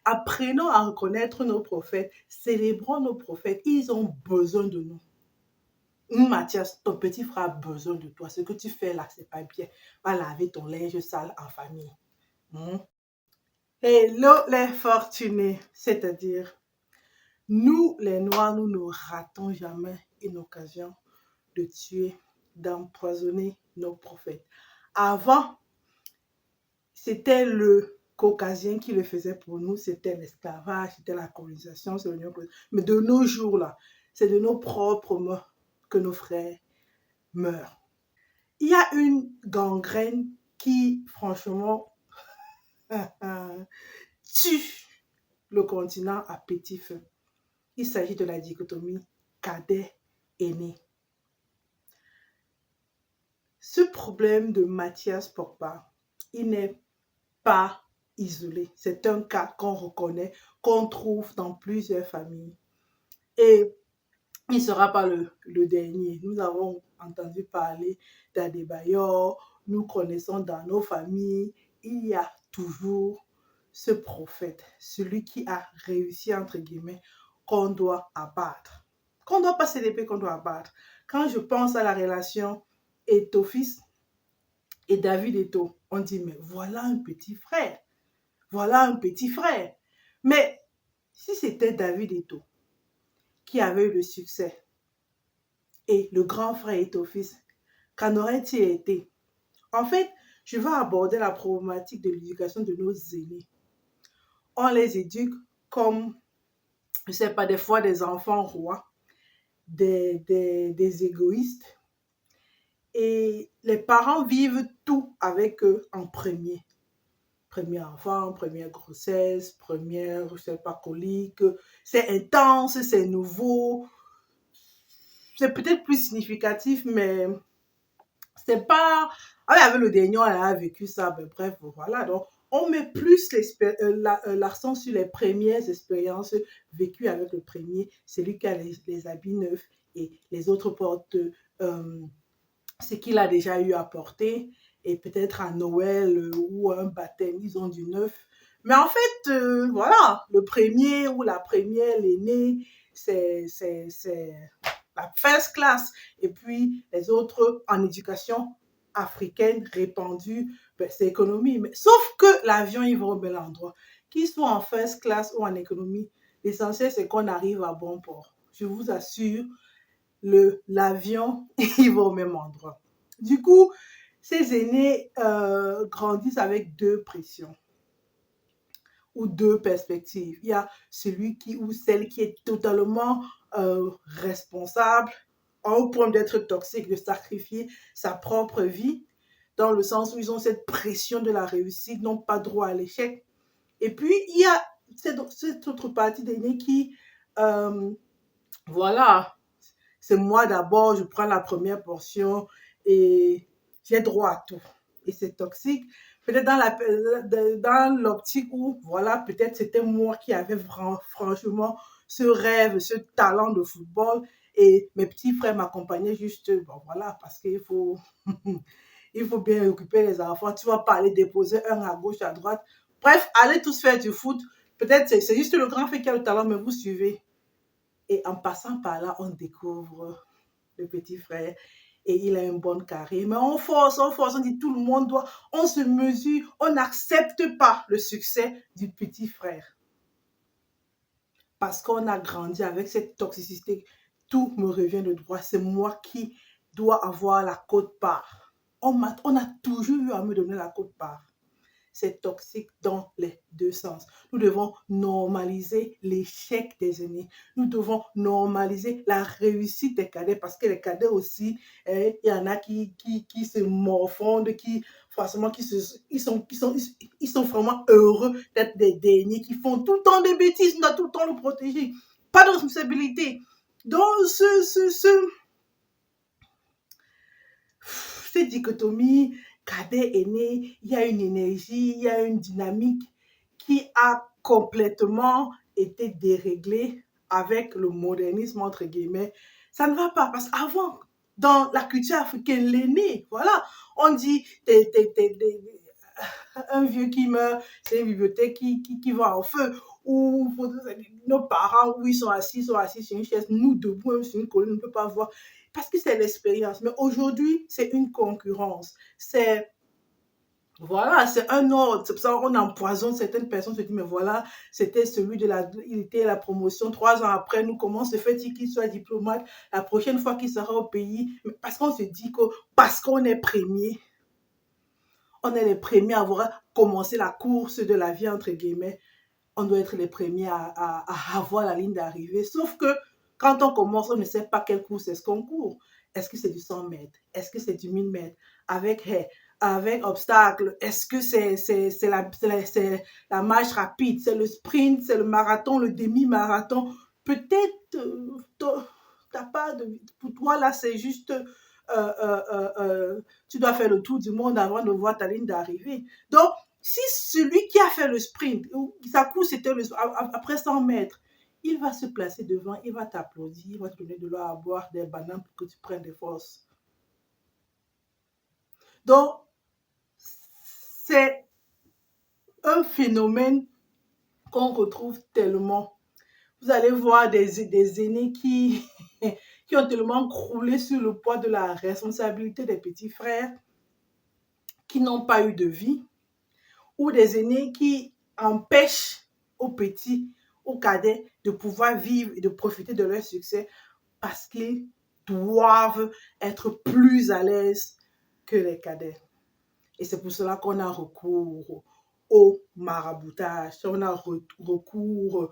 Apprenons à reconnaître nos prophètes, célébrons nos prophètes, ils ont besoin de nous. Mathias, ton petit frère a besoin de toi. Ce que tu fais là, c'est pas bien. Va laver ton linge sale en famille. Hmm? Hello les fortunés, c'est-à-dire, nous les Noirs, nous ne ratons jamais une occasion de tuer, d'empoisonner nos prophètes. Avant, c'était le caucasien qui le faisait pour nous, c'était l'esclavage, c'était la colonisation, c'est l'Union. Mais de nos jours là, c'est de nos propres mains que nos frères meurent. Il y a une gangrène qui, franchement, tue le continent à petit feu. Il s'agit de la dichotomie cadet-aîné. Ce problème de Mathias Pogba, il n'est pas isolé. C'est un cas qu'on reconnaît, qu'on trouve dans plusieurs familles. Et il ne sera pas le dernier. Nous avons entendu parler d'Adebayor, nous connaissons dans nos familles, il y a toujours ce prophète, celui qui a réussi, entre guillemets, qu'on doit abattre. Qu'on ne doit pas célébrer, qu'on doit abattre. Quand je pense à la relation Eto'o-fils et David Eto'o, on dit, mais voilà un petit frère. Voilà un petit frère. Mais si c'était David Eto'o qui avait eu le succès et le grand frère Eto'o-fils, qu'en aurait-il été? En fait, je vais aborder la problématique de l'éducation de nos aînés. On les éduque comme, je ne sais pas, des fois des enfants rois, des égoïstes. Et les parents vivent tout avec eux en premier. Premier enfant, première grossesse, première, je ne sais pas, colique. C'est intense, c'est nouveau. C'est peut-être plus significatif, mais c'est pas... Ah, avec le dernier, on a vécu ça, mais bref, voilà. Donc, on met plus l'accent sur les premières expériences vécues avec le premier, celui qui a les habits neufs et les autres portent ce qu'il a déjà eu à porter et peut-être à Noël ou un baptême, ils ont du neuf. Mais en fait, voilà, le premier ou la première, l'aîné, c'est la first class. Et puis, les autres en éducation africaine répandue, ben, c'est économie. Mais, sauf que l'avion, il va au bel endroit. Qu'il soit en first class ou en économie, l'essentiel, c'est qu'on arrive à bon port. Je vous assure, l'avion, il va au même endroit. Du coup, ces aînés grandissent avec deux pressions ou deux perspectives. Il y a celui qui ou celle qui est totalement responsable au point d'être toxique, de sacrifier sa propre vie, dans le sens où ils ont cette pression de la réussite, n'ont pas droit à l'échec. Et puis, il y a cette autre partie d'aînés qui, voilà, c'est moi d'abord, je prends la première portion et j'ai droit à tout. Et c'est toxique. Peut-être dans l'optique où, voilà, peut-être c'était moi qui avais franchement ce rêve, ce talent de football et mes petits frères m'accompagnaient juste, bon voilà, parce qu'il faut, il faut bien occuper les enfants. Tu vas pas aller déposer un à gauche, à droite. Bref, allez tous faire du foot. Peut-être c'est juste le grand frère qui a le talent, mais vous suivez. Et en passant par là, on découvre le petit frère et il a une bonne carrière. Mais on force, on dit tout le monde doit, on se mesure, on n'accepte pas le succès du petit frère. Parce qu'on a grandi avec cette toxicité. Tout me revient de droit, c'est moi qui dois avoir la quote-part. On a toujours eu à me donner la quote-part. C'est toxique dans les deux sens. Nous devons normaliser l'échec des aînés. Nous devons normaliser la réussite des cadets parce que les cadets aussi, il y en a qui se morfondent, qui forcément ils sont vraiment heureux d'être des derniers qui font tout le temps des bêtises. On doit tout le temps le protéger. Pas de responsabilité. Donc, cette dichotomie cadet-aîné, il y a une énergie, il y a une dynamique qui a complètement été déréglée avec le modernisme, entre guillemets. Ça ne va pas, parce qu'avant, dans la culture africaine, l'aîné, voilà, on dit un vieux qui meurt, c'est une bibliothèque qui va au feu. où nos parents, où ils sont assis sur une chaise, nous debout, même sur une colline, on ne peut pas voir. Parce que c'est l'expérience. Mais aujourd'hui, c'est une concurrence. Voilà, c'est un ordre. C'est pour ça qu'on empoisonne certaines personnes. Se disent, mais voilà, c'était celui il était la promotion. 3 ans après, nous, comment se fait-il qu'il soit diplomate la prochaine fois qu'il sera au pays? Parce qu'on se dit que, parce qu'on est premier, on est les premiers à avoir commencé la course de la vie, entre guillemets. On doit être les premiers à avoir la ligne d'arrivée. Sauf que quand on commence, on ne sait pas quelle course est-ce qu'on court. Est-ce que c'est du 100 mètres? Est-ce que c'est du 1000 mètres? Avec haie, avec obstacle? Est-ce que c'est la marche rapide? C'est le sprint? C'est le marathon? Le demi-marathon? Peut-être, t'as pas de, pour toi, là, c'est juste, tu dois faire le tour du monde avant de voir ta ligne d'arrivée. Donc, si celui qui a fait le sprint, sa course c'était après 100 mètres, il va se placer devant, il va t'applaudir, il va te donner de l'eau à boire, des bananes pour que tu prennes des forces. Donc, c'est un phénomène qu'on retrouve tellement. Vous allez voir des aînés qui ont tellement croulé sur le poids de la responsabilité des petits frères, qui n'ont pas eu de vie, ou des aînés qui empêchent aux petits, aux cadets de pouvoir vivre et de profiter de leur succès parce qu'ils doivent être plus à l'aise que les cadets. Et c'est pour cela qu'on a recours au maraboutage, on a recours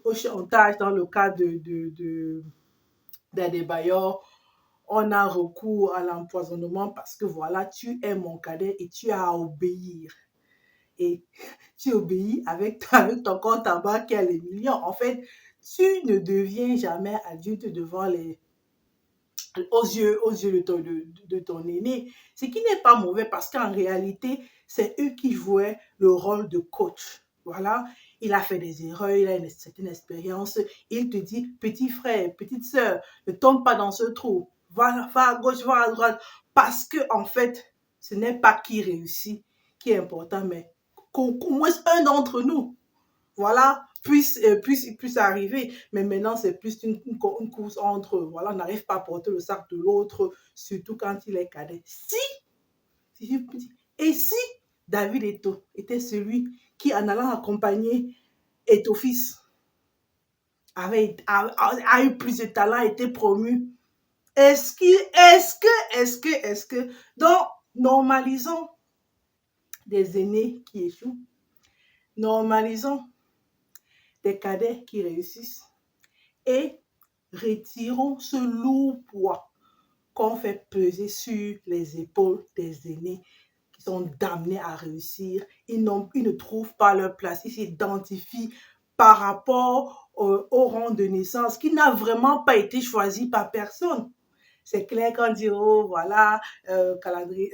au chantage dans le cas des débailleurs. On a recours à l'empoisonnement parce que voilà, tu es mon cadet et tu as à obéir. Et tu obéis avec ton compte en banque qui a les millions. En fait, tu ne deviens jamais adulte devant aux yeux de ton aîné. Ce qui n'est pas mauvais parce qu'en réalité, c'est eux qui jouaient le rôle de coach. Voilà, il a fait des erreurs, il a une certaine expérience. Il te dit, petit frère, petite sœur, ne tombe pas dans ce trou. Va à gauche, va à droite. Parce que, en fait, ce n'est pas qui réussit qui est important, mais qu'au moins un d'entre nous, voilà, puisse arriver. Mais maintenant, c'est plus une course entre, voilà, on n'arrive pas à porter le sac de l'autre, surtout quand il est cadet. Et si David Eto'o était celui qui, en allant accompagner Eto'o-fils, a eu plus de talent, était promu, est-ce que, donc, normalisons des aînés qui échouent, normalisons des cadets qui réussissent et retirons ce lourd poids qu'on fait peser sur les épaules des aînés qui sont damnés à réussir. Ils ne trouvent pas leur place, ils s'identifient par rapport au rang de naissance qui n'a vraiment pas été choisi par personne. C'est clair qu'on dit, oh voilà, calendrier,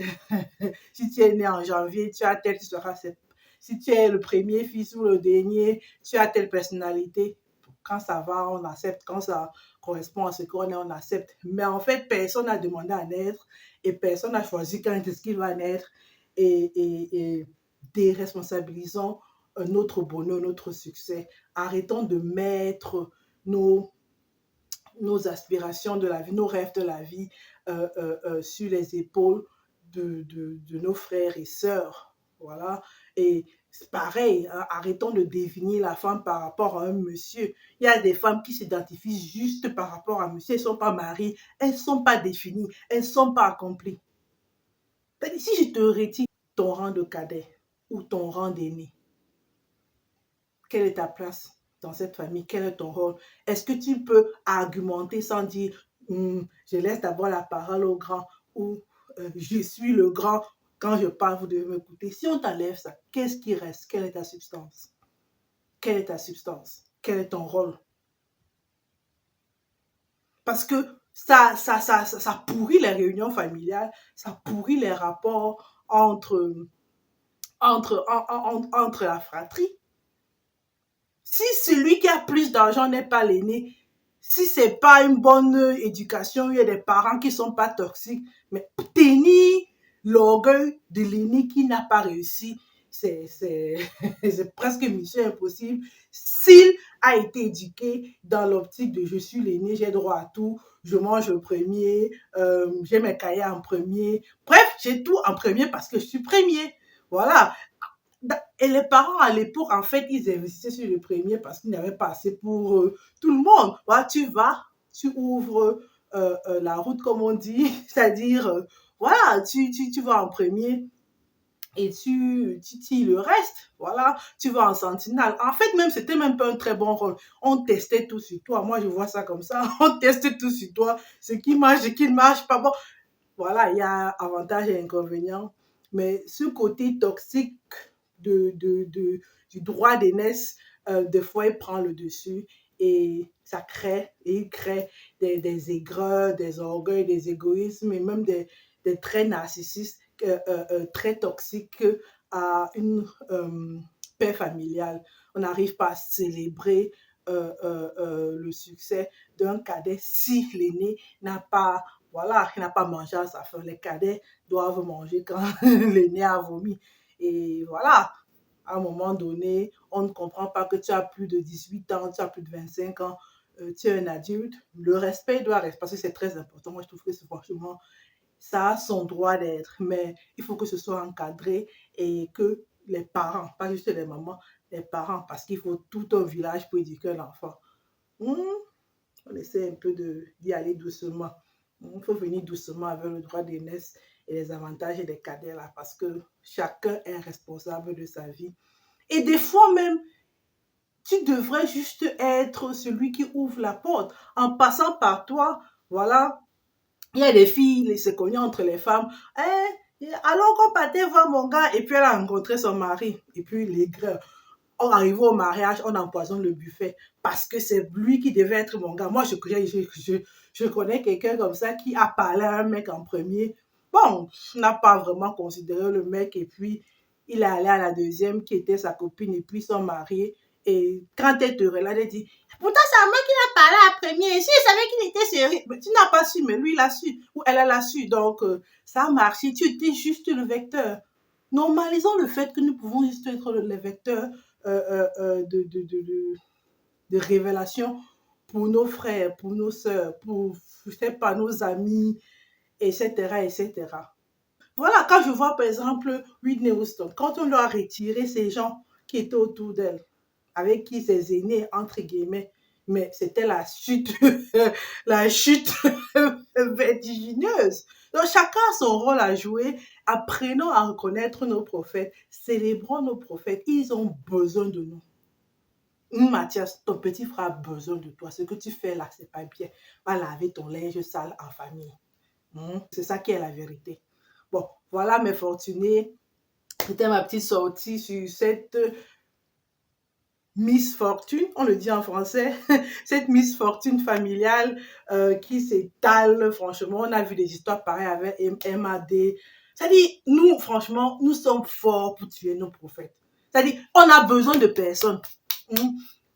si tu es né en janvier, tu as tel, tu seras cette. Si tu es le premier fils ou le dernier, tu as telle personnalité. Quand ça va, on accepte. Quand ça correspond à ce qu'on est, on accepte. Mais en fait, personne n'a demandé à naître et personne n'a choisi quand est-ce qu'il va naître. Et déresponsabilisons notre bonheur, notre succès. Arrêtons de mettre nos aspirations de la vie, nos rêves de la vie sur les épaules de nos frères et sœurs. Voilà. Et c'est pareil, hein, arrêtons de définir la femme par rapport à un monsieur. Il y a des femmes qui s'identifient juste par rapport à un monsieur. Elles ne sont pas mariées, elles ne sont pas définies, elles ne sont pas accomplies. Si je te retire ton rang de cadet ou ton rang d'aîné, quelle est ta place dans cette famille? Quel est ton rôle? Est-ce que tu peux argumenter sans dire je laisse d'abord la parole au grand ou je suis le grand, quand je parle, vous devez m'écouter. Si on t'enlève ça, qu'est-ce qui reste? Quelle est ta substance? Quelle est ta substance? Quel est ton rôle? Parce que ça pourrit les réunions familiales, ça pourrit les rapports entre la fratrie. Si celui qui a plus d'argent n'est pas l'aîné, si c'est pas une bonne éducation, il y a des parents qui sont pas toxiques, mais tenir l'orgueil de l'aîné qui n'a pas réussi, c'est presque mission impossible s'il a été éduqué dans l'optique de je suis l'aîné, j'ai droit à tout, je mange le premier, j'ai mes cahiers en premier. Bref, j'ai tout en premier parce que je suis premier. Voilà. Et les parents à l'époque, en fait, ils investissaient sur le premier parce qu'ils n'avaient pas assez pour tout le monde. Voilà, tu vas, tu ouvres la route, comme on dit, c'est-à-dire, voilà, tu vas en premier et tu tilles le reste. Voilà, tu vas en sentinelle. En fait, même, c'était même pas un très bon rôle. On testait tout sur toi. Moi, je vois ça comme ça. On teste tout sur toi. Ce qui marche, ce qui ne marche pas. Bon, voilà, il y a avantages et inconvénients. Mais ce côté toxique du droit d'aînesse, des fois, il prend le dessus et il crée des aigreurs, des orgueils, des égoïsmes et même des traits narcissistes très toxiques à une paix familiale. On n'arrive pas à célébrer le succès d'un cadet si l'aîné n'a pas, voilà, il n'a pas mangé à sa faim. Les cadets doivent manger quand l'aîné a vomi. Et voilà, à un moment donné, on ne comprend pas que tu as plus de 18 ans, tu as plus de 25 ans, tu es un adulte. Le respect doit rester, parce que c'est très important. Moi, je trouve que c'est franchement, ça a son droit d'être, mais il faut que ce soit encadré et que les parents, pas juste les mamans, les parents, parce qu'il faut tout un village pour éduquer un enfant. On essaie un peu d'y aller doucement. Il faut venir doucement avec le droit d'aînesse et les avantages et les cadets là, parce que chacun est responsable de sa vie. Et des fois même, tu devrais juste être celui qui ouvre la porte. En passant par toi, voilà, il y a des filles, c'est connu entre les femmes. Alors qu'on partait voir mon gars, et puis elle a rencontré son mari. Et puis les gars, on arrive au mariage, on empoisonne le buffet parce que c'est lui qui devait être mon gars. Moi, je connais quelqu'un comme ça qui a parlé à un mec en premier. Bon, n'a pas vraiment considéré le mec et puis il est allé à la deuxième qui était sa copine et puis ils sont mariés. Et quand elle te regarde, elle dit, pourtant c'est à moi qui l'a parlé à premier. Si je savais qu'il était sérieux, mais tu n'as pas su, mais lui il a su ou elle a su. Donc ça a marché. Tu étais juste le vecteur. Normalisons le fait que nous pouvons juste être les vecteurs de révélation pour nos frères, pour nos sœurs, pour, je sais pas, nos amis, etc., etc. Voilà, quand je vois par exemple Whitney Houston, quand on lui a retiré ces gens qui étaient autour d'elle, avec qui ses aînés, entre guillemets, mais c'était la chute, la chute vertigineuse. Donc chacun a son rôle à jouer. Apprenons à reconnaître nos prophètes, célébrons nos prophètes. Ils ont besoin de nous. Mathias, ton petit frère a besoin de toi. Ce que tu fais là, c'est pas bien. Va laver ton linge sale en famille. C'est ça qui est la vérité. Bon, voilà mes fortunés. C'était ma petite sortie sur cette Miss Fortune, on le dit en français, cette Miss Fortune familiale qui s'étale, franchement, on a vu des histoires pareilles avec MAD. C'est-à-dire, nous, franchement, nous sommes forts pour tuer nos prophètes. C'est-à-dire, on a besoin de personne.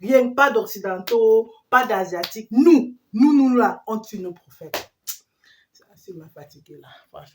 Rien, pas d'occidentaux, pas d'asiatiques. Nous là, on tue nos prophètes. C'est m'a fatigué là, franchement.